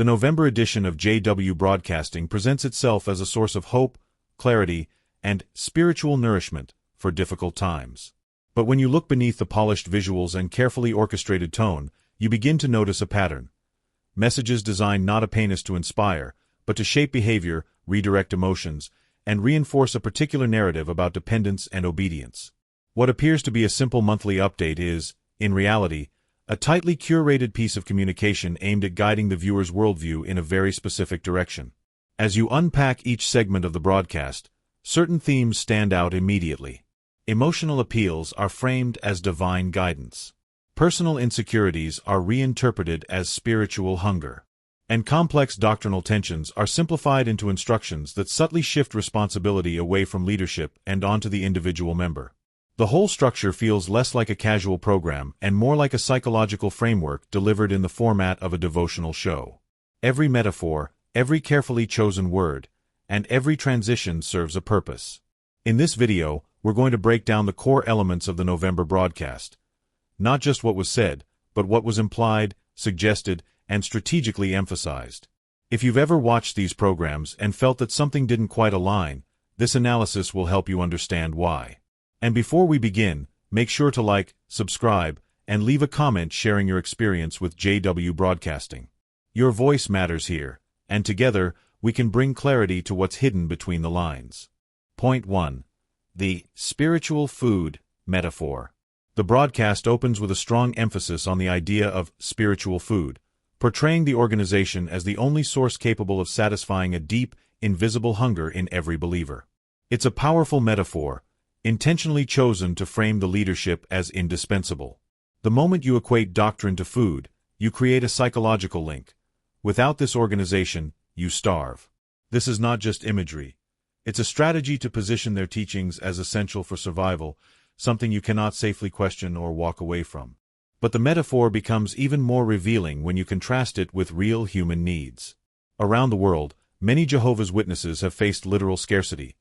The November edition of JW Broadcasting presents itself as a source of hope, clarity, and spiritual nourishment for difficult times. But when you look beneath the polished visuals and carefully orchestrated tone, you begin to notice a pattern. Messages designed not a painus to inspire, but to shape behavior, redirect emotions, and reinforce a particular narrative about dependence and obedience. What appears to be a simple monthly update is, in reality, a tightly curated piece of communication aimed at guiding the viewer's worldview in a very specific direction. As you unpack each segment of the broadcast, certain themes stand out immediately. Emotional appeals are framed as divine guidance. Personal insecurities are reinterpreted as spiritual hunger. And complex doctrinal tensions are simplified into instructions that subtly shift responsibility away from leadership and onto the individual member. The whole structure feels less like a casual program and more like a psychological framework delivered in the format of a devotional show. Every metaphor, every carefully chosen word, and every transition serves a purpose. In this video, we're going to break down the core elements of the November broadcast. Not just what was said, but what was implied, suggested, and strategically emphasized. If you've ever watched these programs and felt that something didn't quite align, this analysis will help you understand why. And before we begin, make sure to like, subscribe, and leave a comment sharing your experience with JW Broadcasting. Your voice matters here, and together, we can bring clarity to what's hidden between the lines. Point 1. The spiritual food metaphor. The broadcast opens with a strong emphasis on the idea of spiritual food, portraying the organization as the only source capable of satisfying a deep, invisible hunger in every believer. It's a powerful metaphor, intentionally chosen to frame the leadership as indispensable. The moment you equate doctrine to food, you create a psychological link. Without this organization, you starve. This is not just imagery. It's a strategy to position their teachings as essential for survival, something you cannot safely question or walk away from. But the metaphor becomes even more revealing when you contrast it with real human needs. Around the world, many Jehovah's Witnesses have faced literal scarcity,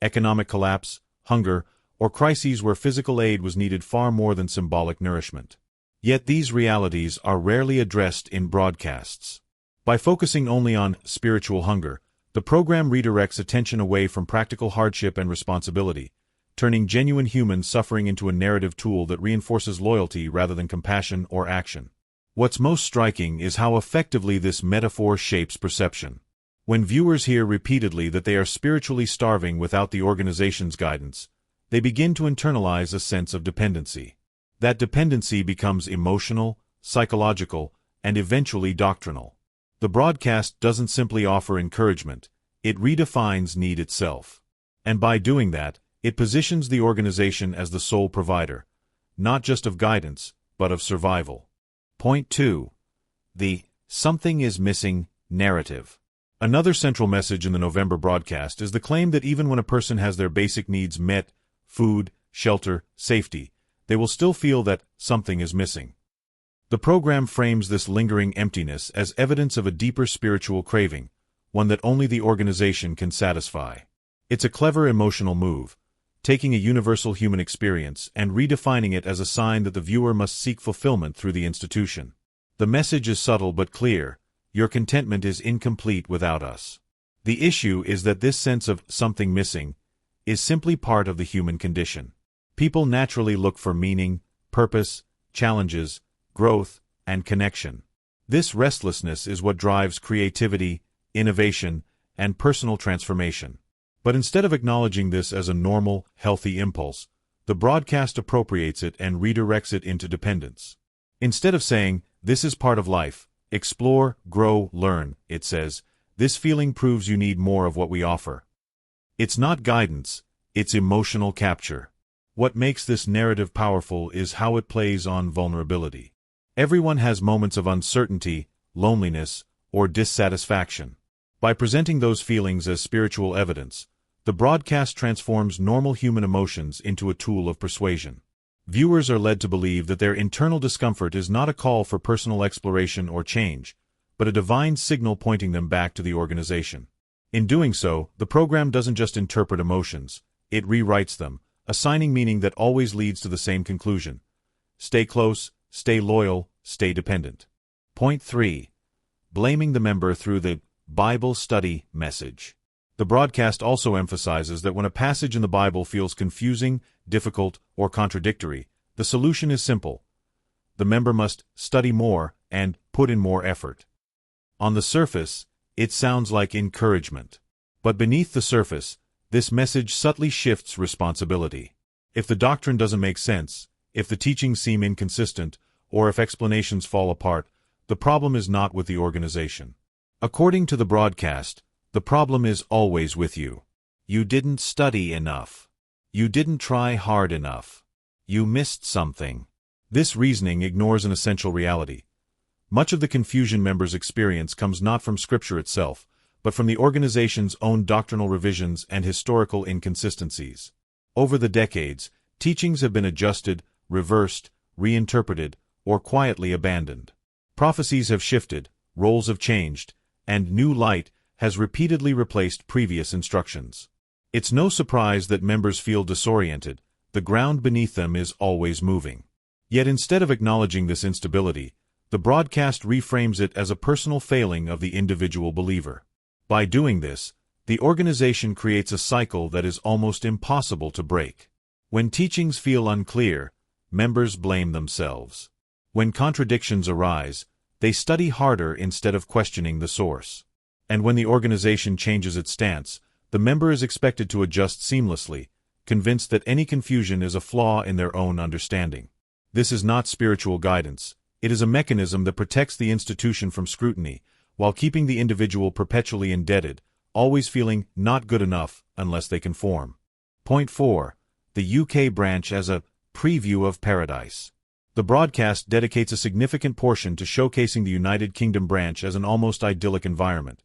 economic collapse, hunger, or crises where physical aid was needed far more than symbolic nourishment. Yet these realities are rarely addressed in broadcasts. By focusing only on spiritual hunger, the program redirects attention away from practical hardship and responsibility, turning genuine human suffering into a narrative tool that reinforces loyalty rather than compassion or action. What's most striking is how effectively this metaphor shapes perception. When viewers hear repeatedly that they are spiritually starving without the organization's guidance, they begin to internalize a sense of dependency. That dependency becomes emotional, psychological, and eventually doctrinal. The broadcast doesn't simply offer encouragement, it redefines need itself. And by doing that, it positions the organization as the sole provider, not just of guidance, but of survival. Point 2. The something is missing narrative. Another central message in the November broadcast is the claim that even when a person has their basic needs met, food, shelter, safety, they will still feel that something is missing. The program frames this lingering emptiness as evidence of a deeper spiritual craving, one that only the organization can satisfy. It's a clever emotional move, taking a universal human experience and redefining it as a sign that the viewer must seek fulfillment through the institution. The message is subtle but clear. Your contentment is incomplete without us. The issue is that this sense of something missing is simply part of the human condition. People naturally look for meaning, purpose, challenges, growth, and connection. This restlessness is what drives creativity, innovation, and personal transformation. But instead of acknowledging this as a normal, healthy impulse, the broadcast appropriates it and redirects it into dependence. Instead of saying, "This is part of life, explore, grow, learn," it says, "This feeling proves you need more of what we offer." It's not guidance, it's emotional capture. What makes this narrative powerful is how it plays on vulnerability. Everyone has moments of uncertainty, loneliness, or dissatisfaction. By presenting those feelings as spiritual evidence, the broadcast transforms normal human emotions into a tool of persuasion. Viewers are led to believe that their internal discomfort is not a call for personal exploration or change, but a divine signal pointing them back to the organization. In doing so, the program doesn't just interpret emotions, it rewrites them, assigning meaning that always leads to the same conclusion: stay close, stay loyal, stay dependent. Point 3. blaming the member through the Bible study message. The broadcast also emphasizes that when a passage in the Bible feels confusing, difficult, or contradictory, the solution is simple. The member must study more and put in more effort. On the surface, it sounds like encouragement. But beneath the surface, this message subtly shifts responsibility. If the doctrine doesn't make sense, if the teachings seem inconsistent, or if explanations fall apart, the problem is not with the organization. According to the broadcast, the problem is always with you. You didn't study enough. You didn't try hard enough. You missed something. This reasoning ignores an essential reality. Much of the confusion members experience comes not from Scripture itself, but from the organization's own doctrinal revisions and historical inconsistencies. Over the decades, teachings have been adjusted, reversed, reinterpreted, or quietly abandoned. Prophecies have shifted, roles have changed, and new light has repeatedly replaced previous instructions. It's no surprise that members feel disoriented. The ground beneath them is always moving. Yet instead of acknowledging this instability, the broadcast reframes it as a personal failing of the individual believer. By doing this, the organization creates a cycle that is almost impossible to break. When teachings feel unclear, members blame themselves. When contradictions arise, they study harder instead of questioning the source. And when the organization changes its stance, the member is expected to adjust seamlessly, convinced that any confusion is a flaw in their own understanding. This is not spiritual guidance. It is a mechanism that protects the institution from scrutiny, while keeping the individual perpetually indebted, always feeling not good enough unless they conform. Point 4. The UK branch as a preview of paradise. The broadcast dedicates a significant portion to showcasing the United Kingdom branch as an almost idyllic environment.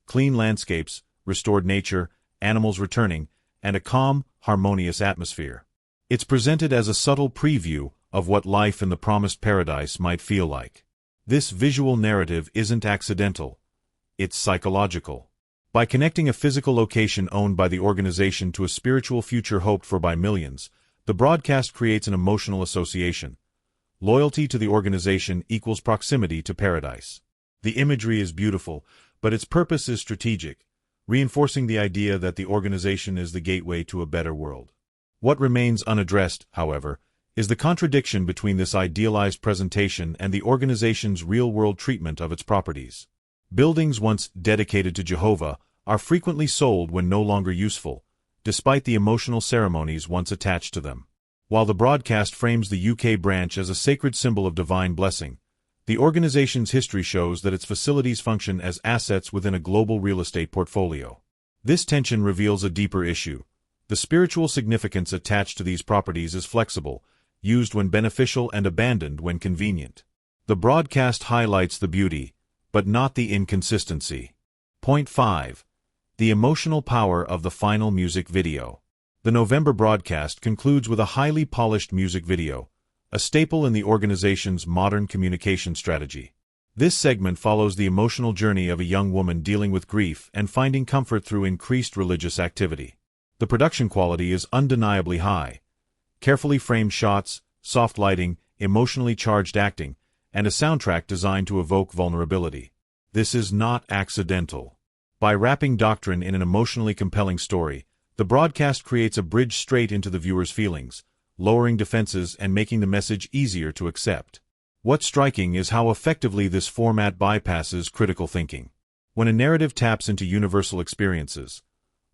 Clean landscapes, restored nature, animals returning, and a calm, harmonious atmosphere. It's presented as a subtle preview of what life in the promised paradise might feel like. This visual narrative isn't accidental. It's psychological. By connecting a physical location owned by the organization to a spiritual future hoped for by millions, the broadcast creates an emotional association. Loyalty to the organization equals proximity to paradise. The imagery is beautiful, but its purpose is strategic, reinforcing the idea that the organization is the gateway to a better world. What remains unaddressed, however, is the contradiction between this idealized presentation and the organization's real-world treatment of its properties. Buildings once dedicated to Jehovah are frequently sold when no longer useful, despite the emotional ceremonies once attached to them. While the broadcast frames the UK branch as a sacred symbol of divine blessing, the organization's history shows that its facilities function as assets within a global real estate portfolio. This tension reveals a deeper issue. The spiritual significance attached to these properties is flexible, used when beneficial and abandoned when convenient. The broadcast highlights the beauty, but not the inconsistency. Point 5. The emotional power of the final music video. The November broadcast concludes with a highly polished music video, a staple in the organization's modern communication strategy. This segment follows the emotional journey of a young woman dealing with grief and finding comfort through increased religious activity. The production quality is undeniably high. Carefully framed shots, soft lighting, emotionally charged acting, and a soundtrack designed to evoke vulnerability. This is not accidental. By wrapping doctrine in an emotionally compelling story, the broadcast creates a bridge straight into the viewer's feelings, lowering defenses and making the message easier to accept. What's striking is how effectively this format bypasses critical thinking. When a narrative taps into universal experiences,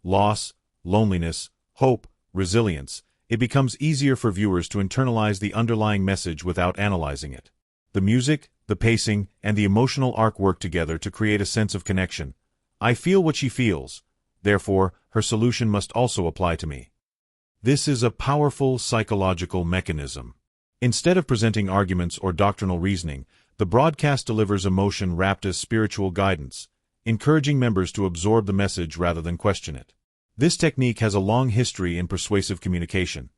loss, loneliness, hope, resilience, it becomes easier for viewers to internalize the underlying message without analyzing it. The music, the pacing, and the emotional arc work together to create a sense of connection. I feel what she feels, therefore, her solution must also apply to me. This is a powerful psychological mechanism. Instead of presenting arguments or doctrinal reasoning, the broadcast delivers emotion wrapped as spiritual guidance, encouraging members to absorb the message rather than question it. This technique has a long history in persuasive communication.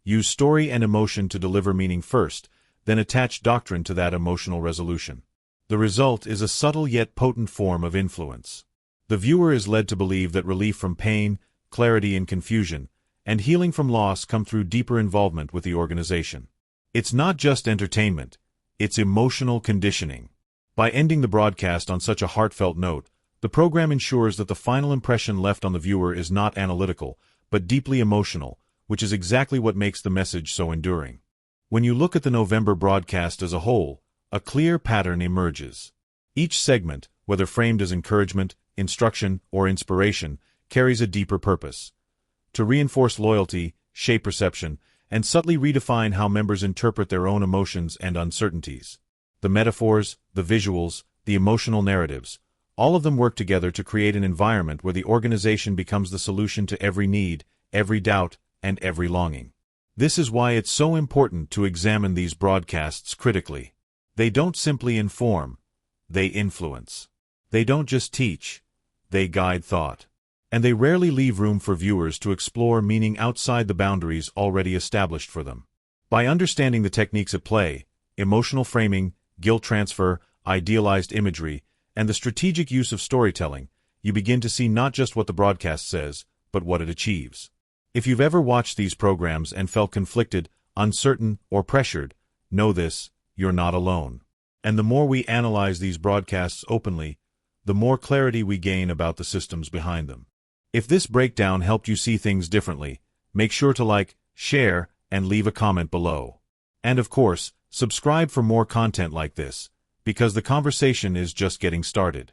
Use story and emotion to deliver meaning first, then attach doctrine to that emotional resolution. The result is a subtle yet potent form of influence. The viewer is led to believe that relief from pain, clarity in confusion, and healing from loss come through deeper involvement with the organization. It's not just entertainment, it's emotional conditioning. By ending the broadcast on such a heartfelt note, the program ensures that the final impression left on the viewer is not analytical, but deeply emotional, which is exactly what makes the message so enduring. When you look at the November broadcast as a whole, a clear pattern emerges. Each segment, whether framed as encouragement, instruction, or inspiration, carries a deeper purpose: to reinforce loyalty, shape perception, and subtly redefine how members interpret their own emotions and uncertainties. The metaphors, the visuals, the emotional narratives, all of them work together to create an environment where the organization becomes the solution to every need, every doubt, and every longing. This is why it's so important to examine these broadcasts critically. They don't simply inform, they influence. They don't just teach, they guide thought. And they rarely leave room for viewers to explore meaning outside the boundaries already established for them. By understanding the techniques at play, emotional framing, guilt transfer, idealized imagery, and the strategic use of storytelling, you begin to see not just what the broadcast says, but what it achieves. If you've ever watched these programs and felt conflicted, uncertain, or pressured, know this: you're not alone. And the more we analyze these broadcasts openly, the more clarity we gain about the systems behind them. If this breakdown helped you see things differently, make sure to like, share, and leave a comment below. And of course, subscribe for more content like this, because the conversation is just getting started.